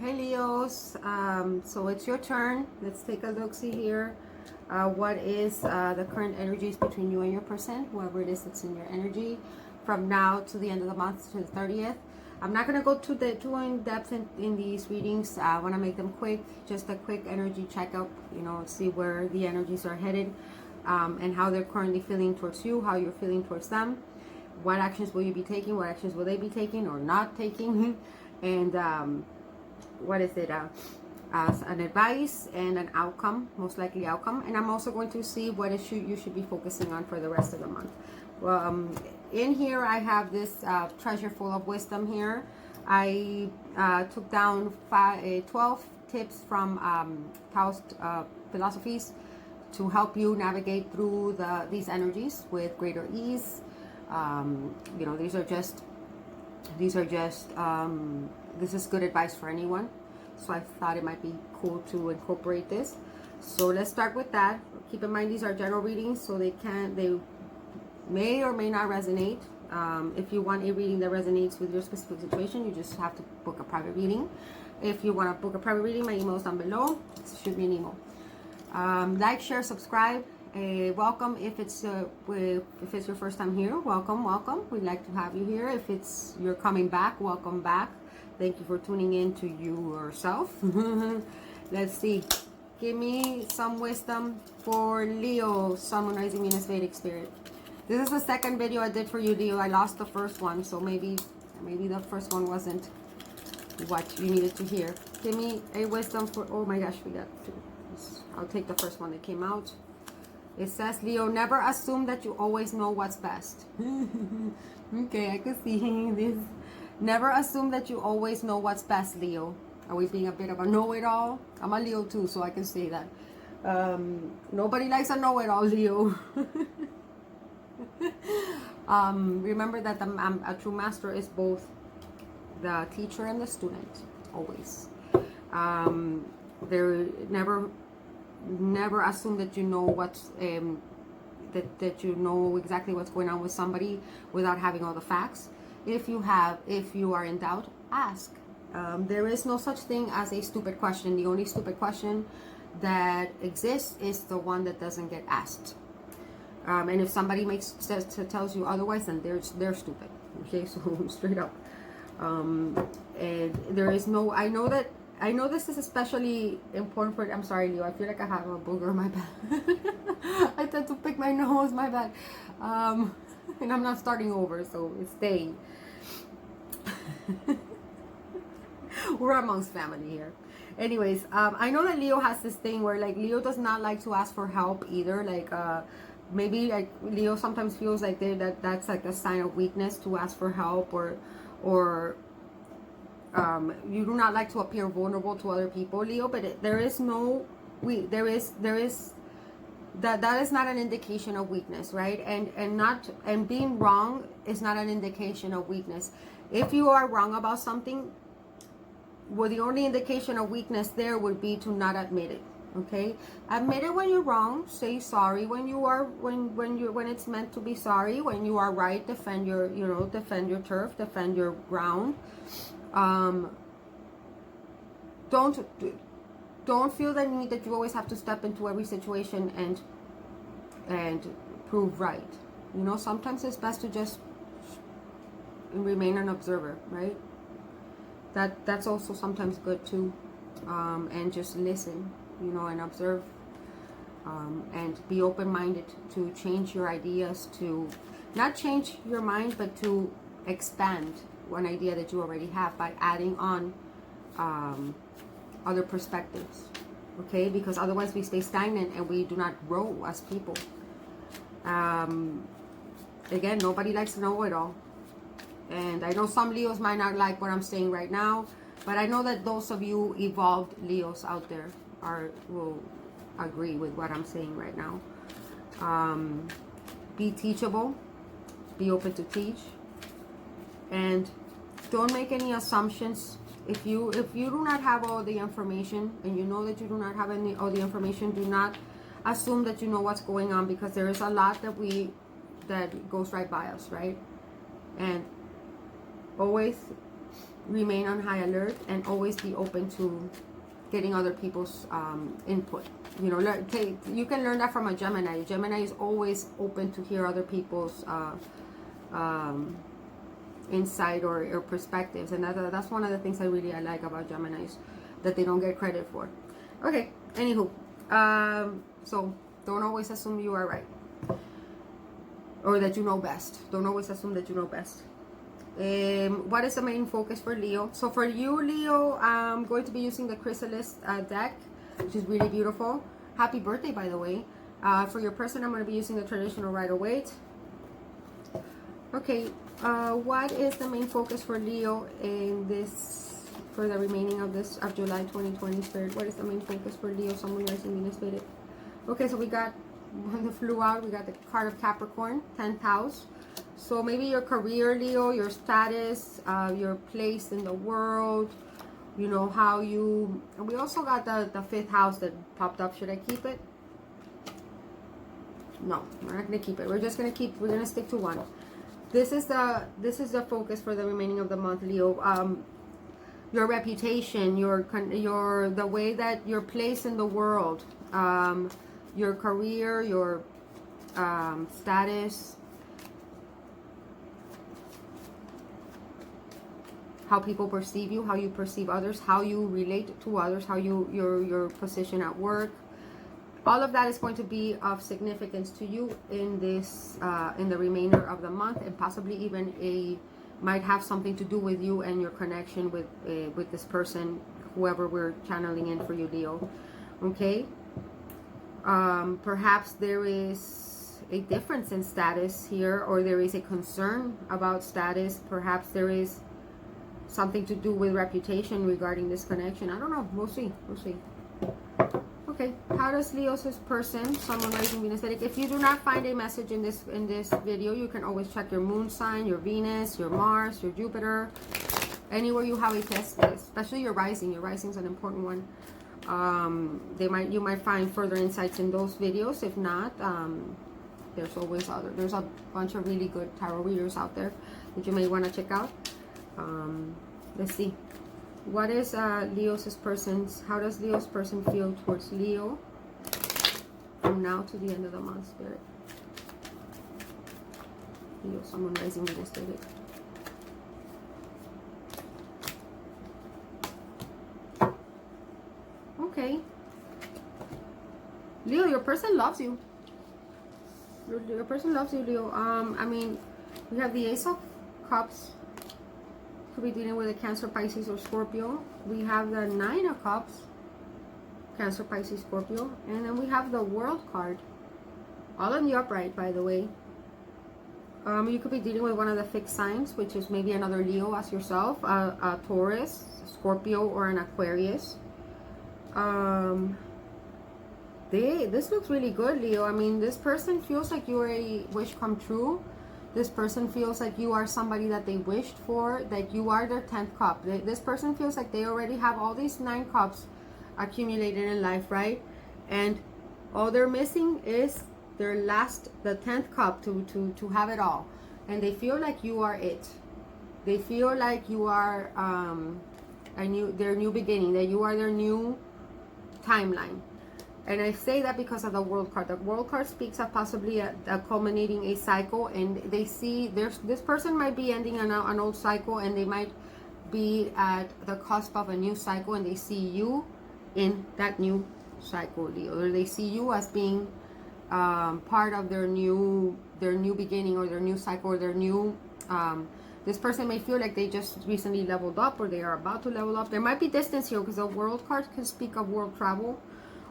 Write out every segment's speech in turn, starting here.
Hey Leos, so it's your turn. Let's take a look, see here. What is the current energies between you and your person, whoever it is that's in your energy, from now to the end of the month to the 30th. I'm not going to go too in depth in these readings. I want to make them quick, just a quick energy checkup, see where the energies are headed, and how they're currently feeling towards you, how you're feeling towards them. What actions will you be taking? What actions will they be taking or not taking? And what is it? As an advice and an outcome, most likely outcome. And I'm also going to see what you should be focusing on for the rest of the month. Well, in here I have this treasure full of wisdom here. I took down 12 tips from Taoist philosophies to help you navigate through these energies with greater ease. This is good advice for anyone, so I thought it might be cool to incorporate this. So let's start with that. Keep in mind these are general readings, so they may or may not resonate. If you want a reading that resonates with your specific situation, you just have to book a private reading. If you want to book a private reading, my email is down below. Shoot me an email. Like, share, subscribe. Welcome if it's your first time here. Welcome. We'd like to have you here. If you're coming back, welcome back. Thank you for tuning in to yourself. Let's see. Give me some wisdom for Leo, Sun, Moon, Rising, Venus, Vedic Spirit. This is the second video I did for you, Leo. I lost the first one, so maybe the first one wasn't what you needed to hear. Give me a wisdom for, oh my gosh, we got two. I'll take the first one that came out. It says, Leo, never assume that you always know what's best. Okay, I can see this. Never assume that you always know what's best, Leo. Are we being a bit of a know-it-all? I'm a Leo too, so I can say that. Nobody likes a know-it-all, Leo. Remember that a true master is both the teacher and the student, always. Never assume that you know what's that you know exactly what's going on with somebody without having all the facts. If you are in doubt, ask. There is no such thing as a stupid question. The only stupid question that exists is the one that doesn't get asked. And if somebody tells you otherwise, then they're stupid. Okay, so straight up. And there is no. I know this is especially important for. I'm sorry, Leo. I feel like I have a booger in my bad. I tend to pick my nose. My bad. And I'm not starting over, so it's staying. We're amongst family here. Anyways, I know that Leo has this thing where like Leo does not like to ask for help either. Like maybe like Leo sometimes feels like that's like a sign of weakness to ask for help, or you do not like to appear vulnerable to other people, Leo. But there is that is not an indication of weakness, right? And being wrong is not an indication of weakness. If you are wrong about something, well, the only indication of weakness there would be to not admit it. Okay, admit it when you're wrong. Say sorry when it's meant to be sorry. When you are right, defend your turf, defend your ground. Don't feel the need that you always have to step into every situation and prove right. Sometimes it's best to just remain an observer, right? That's also sometimes good too. And just listen, and observe, and be open-minded to change your ideas, to not change your mind, but to expand one idea that you already have by adding on other perspectives. Okay, because otherwise we stay stagnant and we do not grow as people. Again, nobody likes to know it all. And I know some Leos might not like what I'm saying right now, but I know that those of you evolved Leos out there will agree with what I'm saying right now. Be teachable, be open to teach, and don't make any assumptions. If you do not have all the information, and you know that you do not have all the information, do not assume that you know what's going on, because there is a lot that goes right by us, right? And always remain on high alert and always be open to getting other people's input. You know, you can learn that from a Gemini. Gemini is always open to hear other people's insight or perspectives, and that's one of the things I like about Geminis, that they don't get credit for. Okay, anywho, so don't always assume you are right, or that you know best. Don't always assume that you know best. What is the main focus for Leo? So for you, Leo, I'm going to be using the Chrysalis deck, which is really beautiful. Happy birthday, by the way. For your person, I'm going to be using the traditional Rider-Waite. Okay, what is the main focus for Leo in this, for the remaining of July 2020, Spirit? What is the main focus for Leo, Sun, Rising, Venus, Vedic? Okay, so we got, when it flew out, we got the card of Capricorn, 10th house. So maybe your career, Leo, your status, your place in the world, you know, how you, and we also got the 5th house that popped up. Should I keep it? No, we're not going to keep it. We're just going to we're going to stick to one. This is the focus for the remaining of the month, Leo. Your reputation, the way that your place in the world, your career, your status, how people perceive you, how you perceive others, how you relate to others, how your position at work. All of that is going to be of significance to you in this in the remainder of the month, and possibly even might have something to do with you and your connection with this person, whoever we're channeling in for you, Leo. Okay. Perhaps there is a difference in status here, or there is a concern about status. Perhaps there is something to do with reputation regarding this connection. I don't know. We'll see. We'll see. Okay, how does Leo's person, Sun, Rising, Venus, Vedic? If you do not find a message in this video, you can always check your moon sign, your Venus, your Mars, your Jupiter, anywhere you have a test, especially your rising. Your rising is an important one. You might find further insights in those videos. If not, there's always there's a bunch of really good tarot readers out there that you may want to check out. Let's see. What is Leo's person's, how does Leo's person feel towards Leo from now to the end of the month, Spirit? Leo, Sun, Rising, Venus, Vedic. Okay. Leo, your person loves you. Your person loves you, Leo. I mean, we have the Ace of Cups. Could be dealing with a Cancer, Pisces, or Scorpio. We have the 9 of Cups, Cancer, Pisces, Scorpio, and then we have the World card, all in the upright, by the way. You could be dealing with one of the fixed signs, which is maybe another Leo as yourself, a Taurus, Scorpio, or an Aquarius. This looks really good, Leo. I mean, this person feels like you are a wish come true. This person feels like you are somebody that they wished for, that you are their 10th cup. This person feels like they already have all these 9 cups accumulated in life, right? And all they're missing is the 10th cup to have it all. And they feel like you are it. They feel like you are their new beginning, that you are their new timeline. And I say that because of the World card. The World card speaks of possibly culminating a cycle, and they see this person might be ending an old cycle, and they might be at the cusp of a new cycle, and they see you in that new cycle, or they see you as being part of their new beginning, or their new cycle, or their new. This person may feel like they just recently leveled up, or they are about to level up. There might be distance here because the World card can speak of world travel.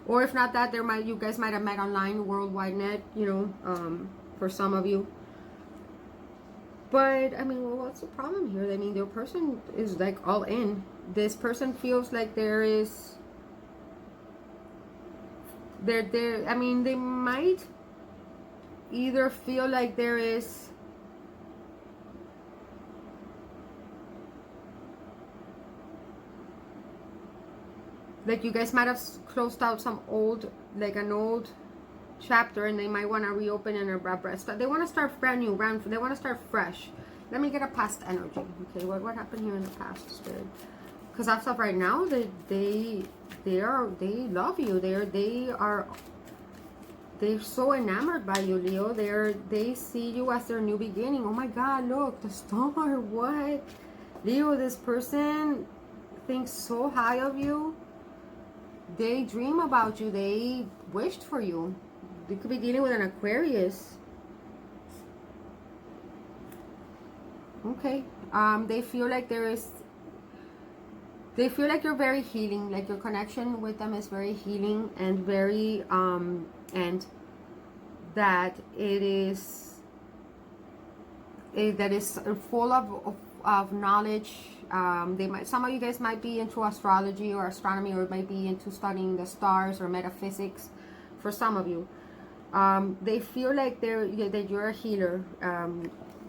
Or if not that, you guys might have met online, worldwide net, you know, for some of you. But, I mean, well, what's the problem here? I mean, their person is, like, all in. This person feels like there is... I mean, they might either feel like there is... Like, you guys might have closed out an old chapter, and they might want to reopen and they want to start brand new, they want to start fresh. Let me get a past energy. Okay, what happened here in the past, Spirit? Because as of right now, they love you. They're so enamored by you, Leo. They see you as their new beginning. Oh my God, look, the star. What? Leo, this person thinks so high of you. They dream about you. They wished for you. They could be dealing with an Aquarius. Okay. They feel like you're very healing. Like your connection with them is very healing and very and that that is full of knowledge. Some of you guys might be into astrology or astronomy, or might be into studying the stars or metaphysics. For some of you, they feel like that you're a healer.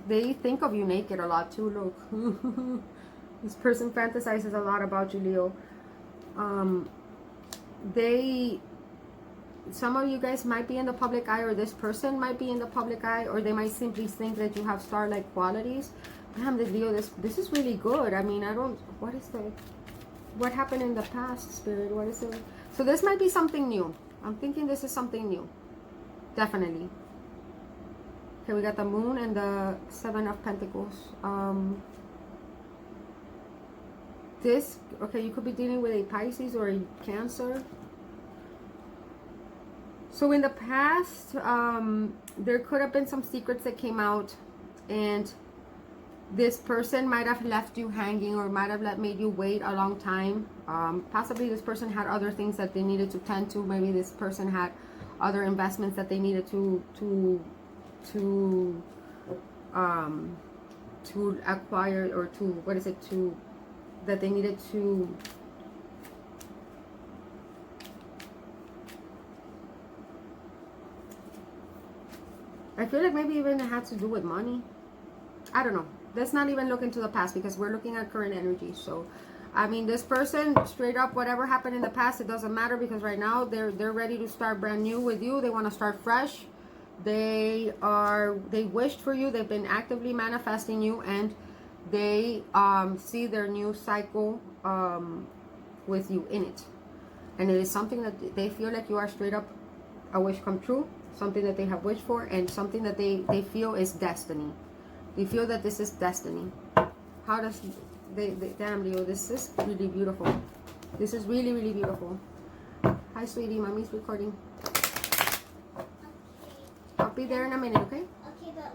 They think of you naked a lot too. Look, this person fantasizes a lot about you, Leo. Some of you guys might be in the public eye, or this person might be in the public eye, or they might simply think that you have star-like qualities. Damn, Leo, this is really good. I mean, what happened in the past, Spirit? What is it? So this might be something new. I'm thinking this is something new. Definitely. Okay, we got the Moon and the Seven of Pentacles. Okay, you could be dealing with a Pisces or a Cancer. So in the past, there could have been some secrets that came out, and this person might have left you hanging, or might have made you wait a long time. Possibly this person had other things that they needed to tend to. Maybe this person had other investments that they needed to acquire, or that they needed to. I feel like maybe even it had to do with money. I don't know. Let's not even look into the past, because we're looking at current energy. So, I mean, this person, straight up, whatever happened in the past, it doesn't matter, because right now they're ready to start brand new with you. They want to start fresh. They wished for you. They've been actively manifesting you, and they see their new cycle with you in it. And it is something that they feel like you are straight up a wish come true. Something that they have wished for, and something that they feel is destiny. They feel that this is destiny. How does damn, Leo, this is really beautiful. This is really, really beautiful. Hi, sweetie, mommy's recording. Okay. I'll be there in a minute, okay? Okay, but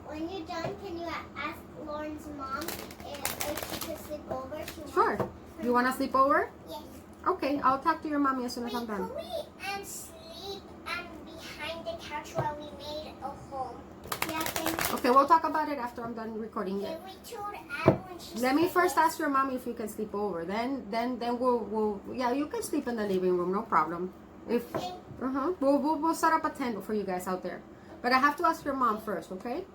when you're done, can you ask Lauren's mom if she could sleep over? Sure. You want to sleep over? Yes. Okay, I'll talk to your mommy as soon as I'm done. Could we sleep behind the couch while we made a home? Yeah, okay, we'll talk about it after I'm done recording it. We told Anne when she Let me first ask your mommy if you can sleep over. Then we'll yeah, you can sleep in the living room, no problem. If we'll set up a tent for you guys out there. But I have to ask your mom first, okay?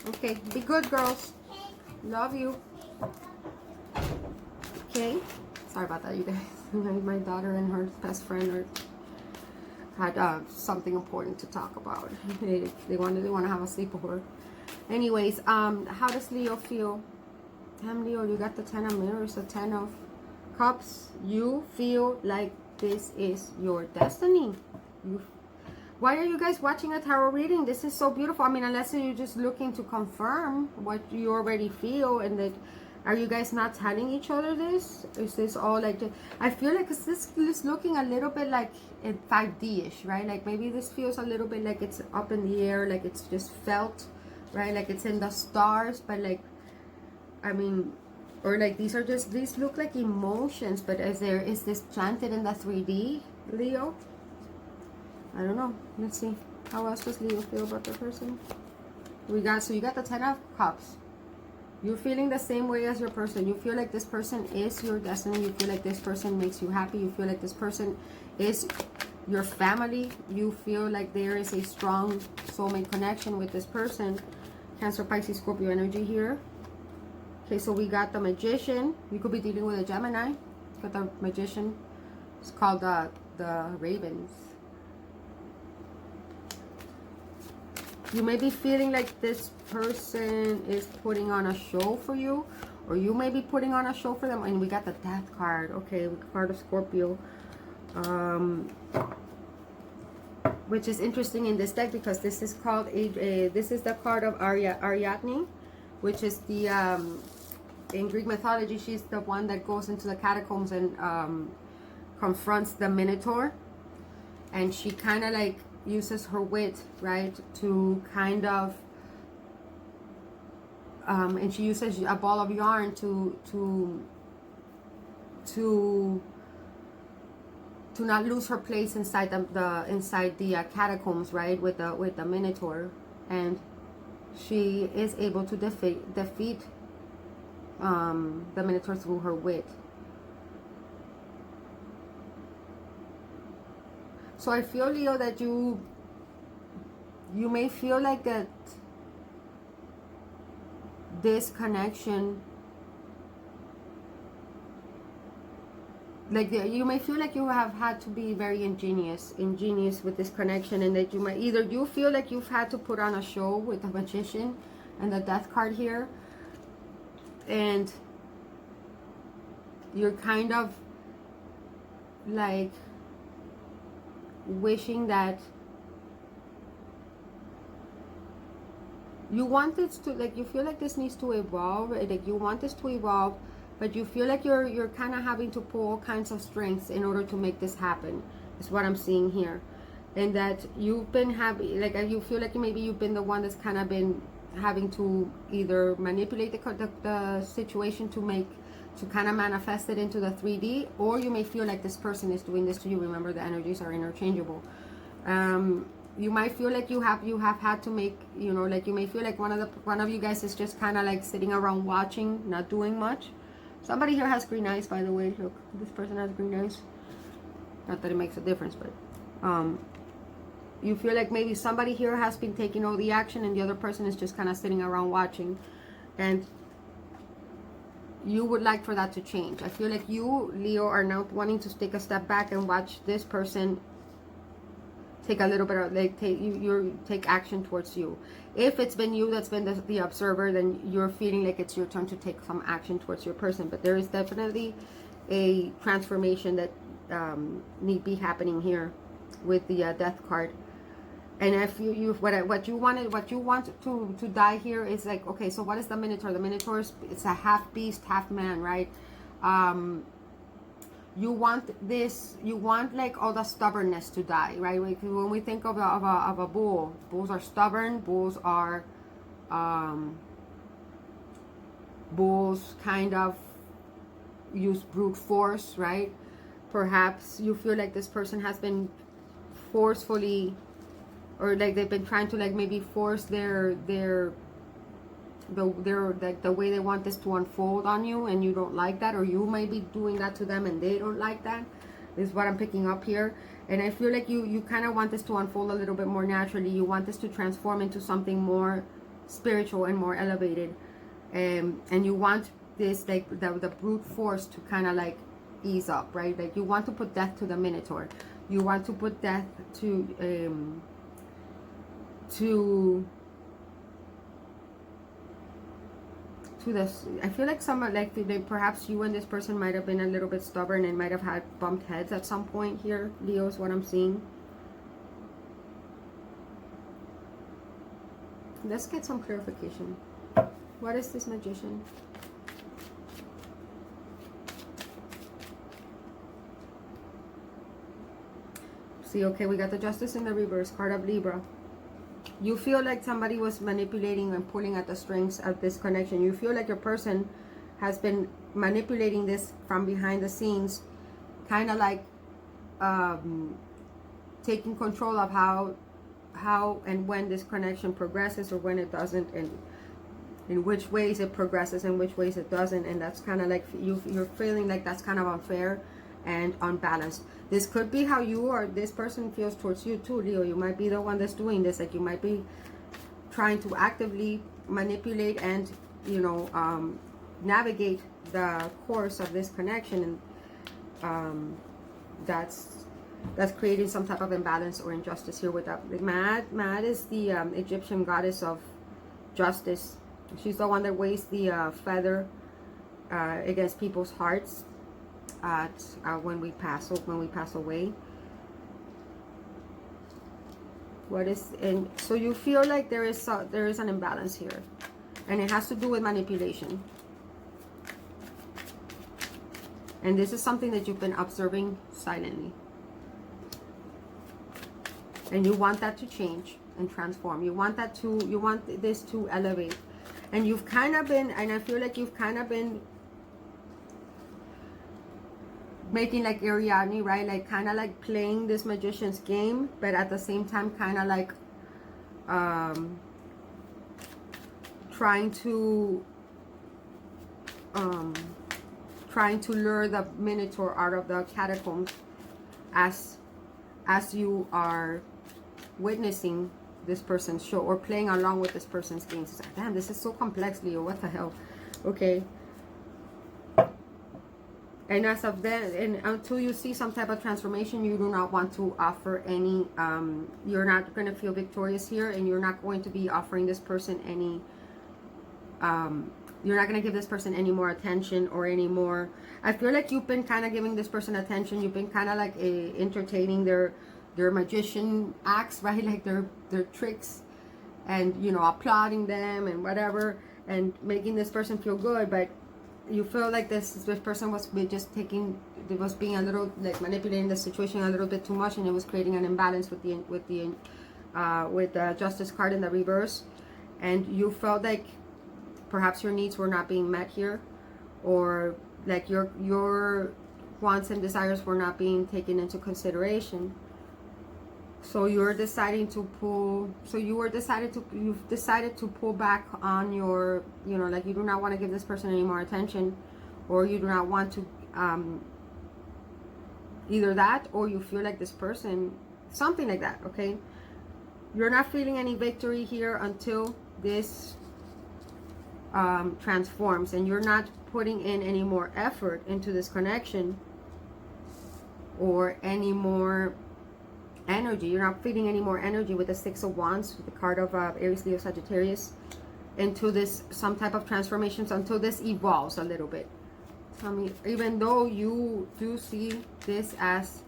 Okay, be good, girls. Love you. Okay. Sorry about that, you guys. My daughter and her best friend had something important to talk about. They want to have a sleepover. Anyways, how does Leo feel? Damn, Leo, you got the 10 of Mirrors, the 10 of Cups. You feel like this is your destiny. Why are you guys watching a tarot reading? This is so beautiful. I mean, unless you're just looking to confirm what you already feel, and that. Are you guys not telling each other this? Is this all like... I feel like this is looking a little bit like 5D-ish, right? Like maybe this feels a little bit like it's up in the air, like it's just felt, right? Like it's in the stars, but like... I mean... Or like these look like emotions, but is this planted in the 3D, Leo? I don't know. Let's see. How else does Leo feel about the person? So you got the 10 of Cups. You're feeling the same way as your person. You feel like this person is your destiny. You feel like this person makes you happy. You feel like this person is your family. You feel like there is a strong soulmate connection with this person. Cancer, Pisces, Scorpio energy here. Okay, so we got the Magician. You could be dealing with a Gemini. Got the Magician. It's called the Ravens. You may be feeling like this person is putting on a show for you, or you may be putting on a show for them. And we got the Death card. Okay, the card of Scorpio. Which is interesting in this deck because this is called this is the card of Ariadne, which is the in Greek mythology, she's the one that goes into the catacombs and confronts the Minotaur, and she kind of like uses her wit, right, to kind of and she uses a ball of yarn to not lose her place inside the catacombs, right, with the Minotaur, and she is able to defeat the Minotaur through her wit. So I feel, Leo, that you may feel like that this connection, like you may feel like you have had to be very ingenious with this connection, and that you might you feel like you've had to put on a show with the Magician and the Death card here, and you're kind of like wishing that you want this to, like, you feel like this needs to evolve, like you want this to evolve, but you feel like you're kind of having to pull all kinds of strengths in order to make this happen, is what I'm seeing here. And that you've been having, like, you feel like maybe you've been the one that's kind of been having to either manipulate the situation to kind of manifest it into the 3D, or you may feel like this person is doing this to you. Remember, the energies are interchangeable. You might feel like you have had to make, like, you may feel like one of you guys is just kind of like sitting around watching, not doing much. Somebody here has green eyes, by the way. Look, this person has green eyes. Not that it makes a difference, but you feel like maybe somebody here has been taking all the action and the other person is just kind of sitting around watching, and you would like for that to change. I feel like you, Leo, are now wanting to take a step back and watch this person take a little bit of, like, take action towards you. If it's been you that's been the observer, then you're feeling like it's your turn to take some action towards your person. But there is definitely a transformation that need be happening here with the Death card. And if what you want to die here is like, okay, so what is the Minotaur? The Minotaur it's a half beast, half man, right? You want like all the stubbornness to die, right? Like when we think of a bull, bulls are stubborn. Bulls kind of use brute force, right? Perhaps you feel like this person has been forcefully, or like they've been trying to, like, maybe force the way they want this to unfold on you, and you don't like that, or you may be doing that to them and they don't like that, is what I'm picking up here. And I feel like you kind of want this to unfold a little bit more naturally. You want this to transform into something more spiritual and more elevated, and you want this, like, the brute force to kind of like ease up, right? Like you want to put death to the Minotaur. You want to put death to this. I feel like perhaps you and this person might have been a little bit stubborn and might have had bumped heads at some point here, Leo, is what I'm seeing. Let's get some clarification. What is this Magician? See, okay, we got the Justice in the reverse, card of Libra. You feel like somebody was manipulating and pulling at the strings of this connection. You feel like your person has been manipulating this from behind the scenes, kind of like taking control of how and when this connection progresses, or when it doesn't, and in which ways it progresses and which ways it doesn't. And that's kind of like you're feeling like that's kind of unfair and unbalanced. This could be how you or this person feels towards you too, Leo. You might be the one that's doing this. Like you might be trying to actively manipulate and navigate the course of this connection, and that's that's creating some type of imbalance or injustice here with that. Mad is the Egyptian goddess of justice. She's the one that weighs the feather against people's hearts when we pass away. What is, and so you feel like there is an imbalance here, and it has to do with manipulation. And this is something that you've been observing silently, and you want that to change and transform. You want this to elevate, and you've kind of been, and I feel like you've kind of been making like Ariadne, right? Like kind of like playing this magician's game, but at the same time kind of like trying to lure the Minotaur out of the catacombs as you are witnessing this person's show or playing along with this person's games. It's like, damn, this is so complex, Leo. What the hell? Okay. And as of then, and until you see some type of transformation, you do not want to offer any, you're not going to feel victorious here, and you're not going to be offering this person any, you're not going to give this person any more attention or any more. I feel like you've been kind of giving this person attention. You've been kind of like entertaining their magician acts, right? Like their tricks, and, you know, applauding them and whatever, and making this person feel good. But you feel like this person was just being a little, like, manipulating the situation a little bit too much, and it was creating an imbalance with the Justice card in the reverse. And you felt like perhaps your needs were not being met here, or like your wants and desires were not being taken into consideration. So you've decided to pull back on your, you know, like you do not want to give this person any more attention, or you do not want to, either that, or you feel like this person, something like that, okay? You're not feeling any victory here until this transforms, and you're not putting in any more effort into this connection, or any more energy. You're not feeding any more energy with the Six of Wands, with the card of Aries, Leo, Sagittarius, into this, some type of transformations, until this evolves a little bit. I mean, even though you do see this as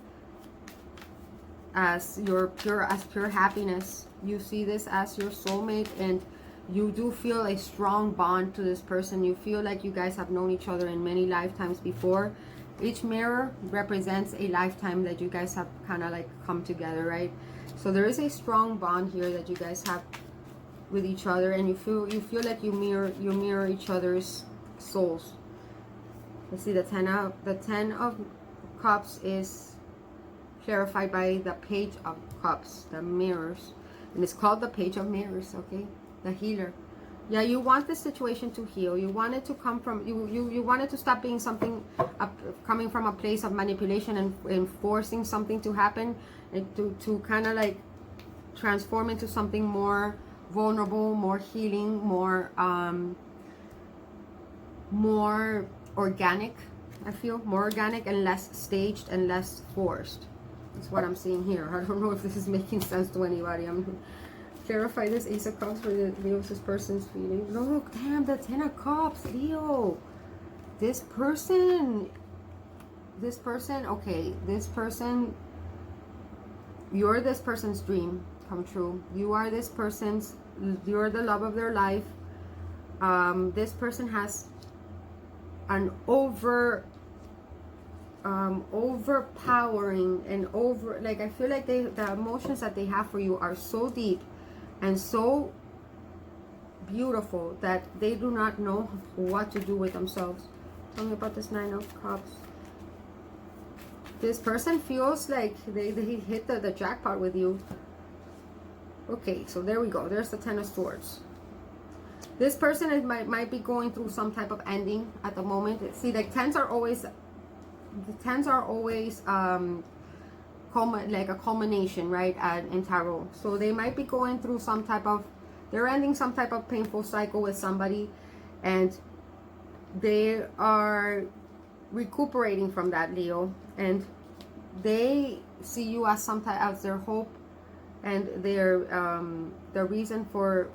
your pure happiness, you see this as your soulmate, and you do feel a strong bond to this person. You feel like you guys have known each other in many lifetimes before. Each mirror represents a lifetime that you guys have kind of like come together, right? So there is a strong bond here that you guys have with each other, and you feel like you mirror each other's souls. Let's see, the 10 of Cups is clarified by the Page of Cups, the mirrors, and it's called the Page of Mirrors, okay? The healer. Yeah, you want this situation to heal. You want it to come from, you want it to stop being something coming from a place of manipulation and forcing something to happen, and to kind of like transform into something more vulnerable, more healing, more organic. I feel more organic and less staged and less forced. That's what I'm seeing here. I don't know if this is making sense to anybody. Clarify this Ace of Cups for the Leo's person's feeling. Look, damn, the 10 of Cups, Leo. This person, okay, this person, you're this person's dream come true. You are you're the love of their life. This person has an overpowering and like, I feel like the emotions that they have for you are so deep and so beautiful that they do not know what to do with themselves. Tell me about this 9 of Cups. This person feels like they hit the jackpot with you. Okay, so there we go. There's the 10 of Swords. This person might be going through some type of ending at the moment. See, like tens are always like a culmination, right, in tarot. So they might be going through they're ending some type of painful cycle with somebody, and they are recuperating from that, Leo, and they see you as sometimes as their hope and their reason for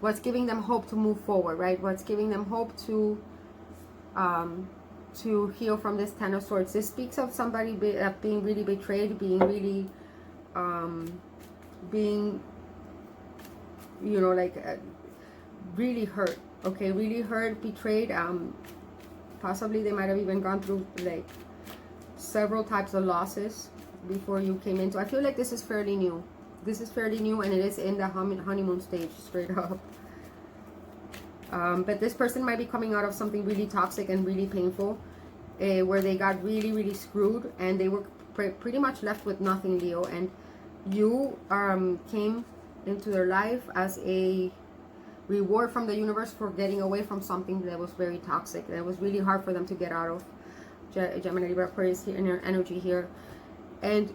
what's giving them hope to move forward, right? What's giving them hope to heal from this Ten of Swords. This speaks of somebody being really betrayed, being really being, you know, like really hurt, okay, really hurt, betrayed. Possibly they might have even gone through like several types of losses before you came into. I feel like this is fairly new. This is fairly new, and it is in the honeymoon stage, straight up. But this person might be coming out of something really toxic and really painful, where they got really, really screwed, and they were pretty much left with nothing, Leo. And you came into their life as a reward from the universe for getting away from something that was very toxic, that was really hard for them to get out of. Gemini, Libra, Aquarius here in their energy here. And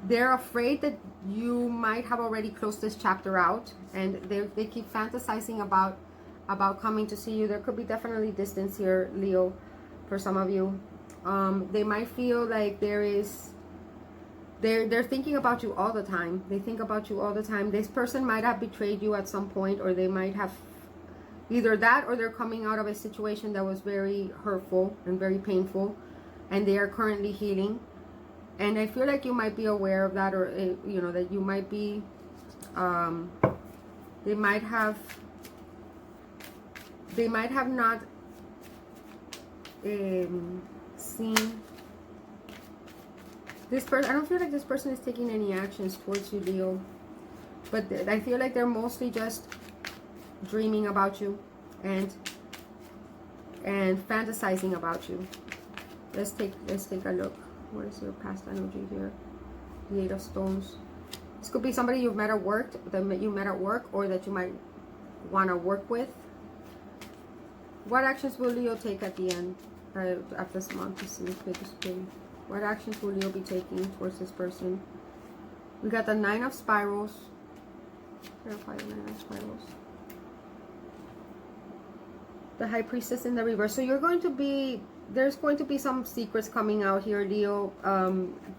they're afraid that you might have already closed this chapter out, and they keep fantasizing about coming to see you. There could be definitely distance here, Leo, for some of you. They might feel like they're thinking about you all the time. They think about you all the time. This person might have betrayed you at some point, or they might have either that, or they're coming out of a situation that was very hurtful and very painful, and they are currently healing. And I feel like you might be aware of that, or you know, that you might be they might have not seen this person. I don't feel like this person is taking any actions towards you, Leo, but I feel like they're mostly just dreaming about you and fantasizing about you. Let's take a look. What is your past energy here? The Eight of Stones. This could be somebody you've met at work, or that you might want to work with. What actions will Leo take at the end of this month? To see what actions will Leo be taking towards this person? We got the Nine of Spirals. Clarify the Nine of Spirals. The High Priestess in the reverse. So you're going to be, there's going to be some secrets coming out here, Leo,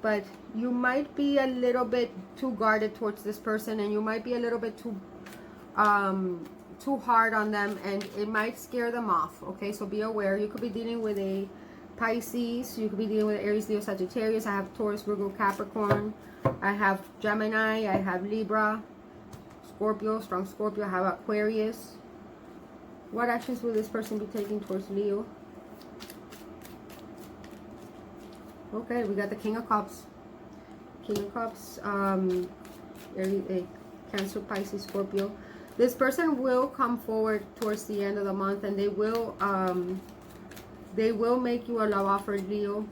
but you might be a little bit too guarded towards this person, and you might be a little bit too hard on them, and it might scare them off. Okay, so be aware. You could be dealing with a Pisces, you could be dealing with Aries, Leo, Sagittarius. I have Taurus, Virgo, Capricorn. I have Gemini. I have Libra, Scorpio, strong Scorpio. I have Aquarius. What actions will this person be taking towards Leo? Okay, we got the King of Cups. King of Cups, Cancer, Pisces, Scorpio. This person will come forward towards the end of the month, and they will make you a love offer, Leo.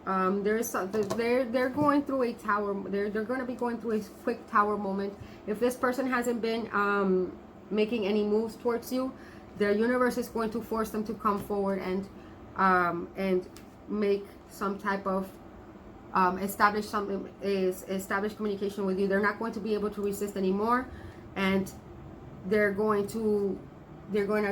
They're going through a tower. They're going to be going through a quick tower moment. If this person hasn't been making any moves towards you, the universe is going to force them to come forward and make some type of establish communication with you. They're not going to be able to resist anymore, and they're going to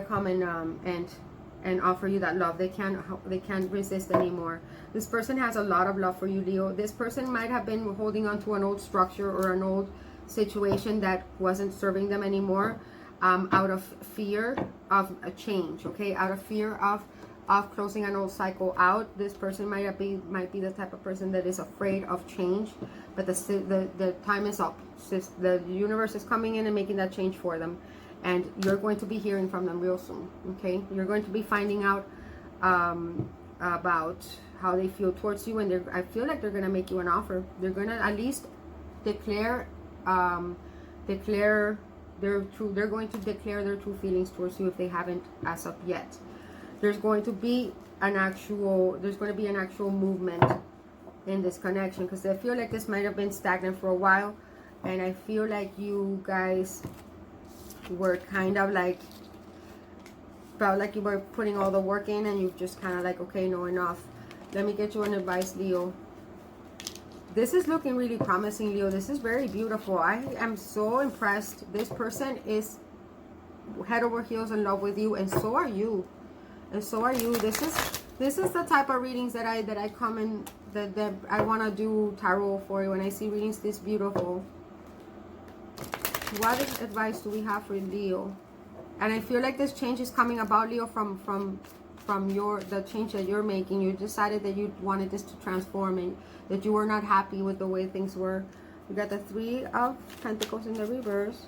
come and offer you that love. They can't resist anymore. This person has a lot of love for you, Leo. This person might have been holding on to an old structure or an old situation that wasn't serving them anymore, out of fear of a change. Okay, out of fear of closing an old cycle out. This person might be the type of person that is afraid of change, but the time is up. The universe is coming in and making that change for them, and you're going to be hearing from them real soon. Okay, you're going to be finding out about how they feel towards you, and I feel like they're going to make you an offer. They're going to at least declare their true. They're going to declare their true feelings towards you if they haven't as of yet. There's going to be an actual movement in this connection, because I feel like this might have been stagnant for a while, and I feel like you guys were kind of like, felt like you were putting all the work in, and you've just kind of like, okay, no, enough. Let me get you an advice, Leo. This is looking really promising, Leo. This is very beautiful. I am so impressed. This person is head over heels in love with you, and so are you. and so are you. This is the type of readings that I come in, that I want to do tarot for you when I see readings this beautiful. What advice do we have for Leo? And I feel like this change is coming about, Leo, from the change that you're making. You decided that you wanted this to transform, and that you were not happy with the way things were. We got the 3 of Pentacles in the reverse.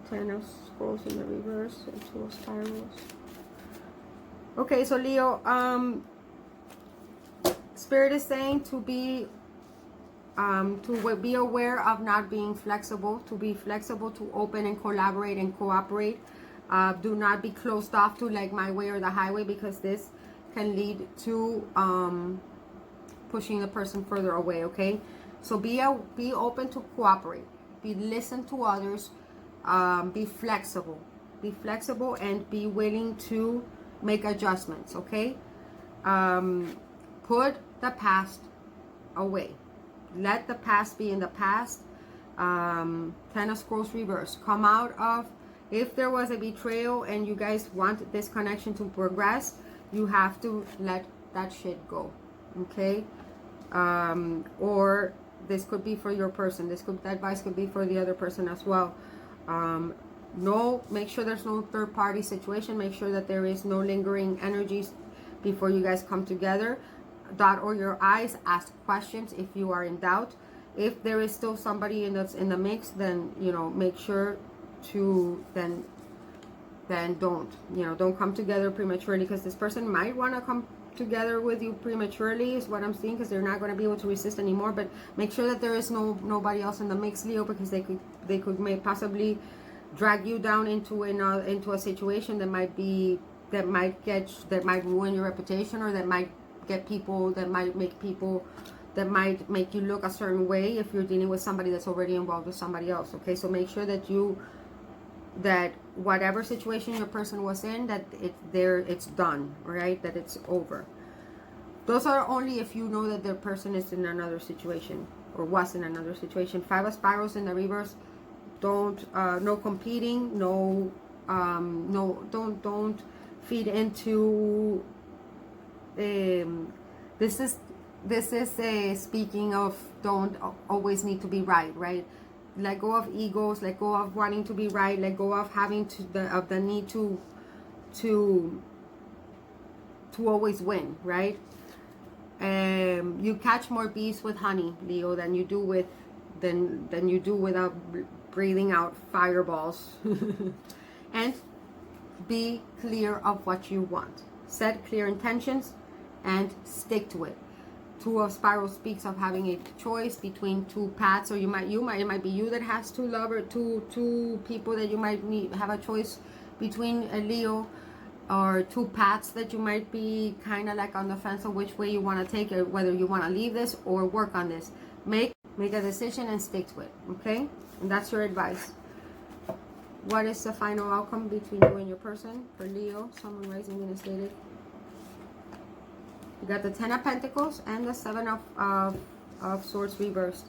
Ten of Scrolls in the reverse, and 2 of Spirals. Okay, so Leo, Spirit is saying to be aware of not being flexible, to be flexible, to open and collaborate and cooperate. Do not be closed off to like my way or the highway, because this can lead to pushing the person further away. Okay, so be open to cooperate, listen to others, be flexible, and be willing to make adjustments. Okay, put the past away. Let the past be in the past. 10 of Scrolls reverse. Come out of, if there was a betrayal and you guys want this connection to progress, you have to let that shit go. Okay? Or this could be for your person. That advice could be for the other person as well. Make sure there's no third party situation. Make sure that there is no lingering energies before you guys come together. Dot or your eyes, ask questions if you are in doubt. If there is still somebody that's in the mix, then make sure to then don't come together prematurely, because this person might want to come together with you prematurely is what I'm seeing, because they're not going to be able to resist anymore. But make sure that there is nobody else in the mix, Leo, because they could possibly drag you down into a situation that might ruin your reputation, or that might make you look a certain way if you're dealing with somebody that's already involved with somebody else. Okay, so make sure that whatever situation your person was in, that it's done, right? That it's over. Those are only if you know that their person is in another situation or was in another situation. 5 of Spirals in the reverse. No competing, don't feed into. This is speaking of, don't always need to be right? Let go of egos, let go of wanting to be right, let go of having the need to always win, right? You catch more bees with honey, Leo, than you do without breathing out fireballs. And be clear of what you want. Set clear intentions and stick to it. 2 of Spirals speaks of having a choice between 2 paths, or it might be you that has 2 lovers, two people that you might have a choice between, a Leo, or 2 paths that you might be kind of like on the fence of which way you want to take it, whether you want to leave this or work on this. Make a decision and stick to it. Okay, and that's your advice. What is the final outcome between you and your person for Leo, Sun, Rising, and Ascendant? You got the 10 of Pentacles and the 7 of Swords reversed.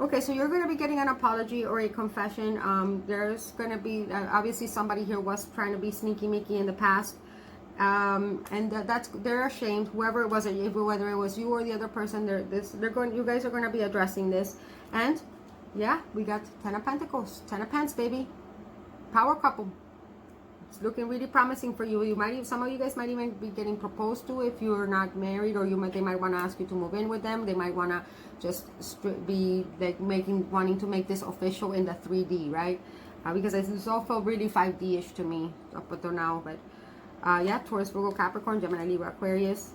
Okay, so you're going to be getting an apology or a confession. There's going to be, obviously somebody here was trying to be sneaky-meaky in the past. And they're ashamed, whoever it was, whether it was you or the other person, you guys are going to be addressing this. And yeah, we got 10 of Pentacles, 10 of Pence, baby. Power couple. It's looking really promising for you. Some of you guys might even be getting proposed to if you're not married, or they might want to ask you to move in with them. They might want to just be like wanting to make this official in the 3D, right? Because this all felt really 5D-ish to me up until now. But yeah, Taurus, Virgo, Capricorn, Gemini, Libra, Aquarius.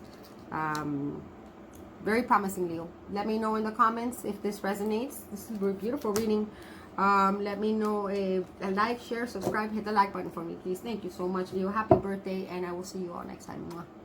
Very promising, Leo. Let me know in the comments if this resonates. This is a beautiful reading. Let me know a like, share, subscribe, hit the like button for me, please. Thank you so much, Leo. Happy birthday, and I will see you all next time. Mwah.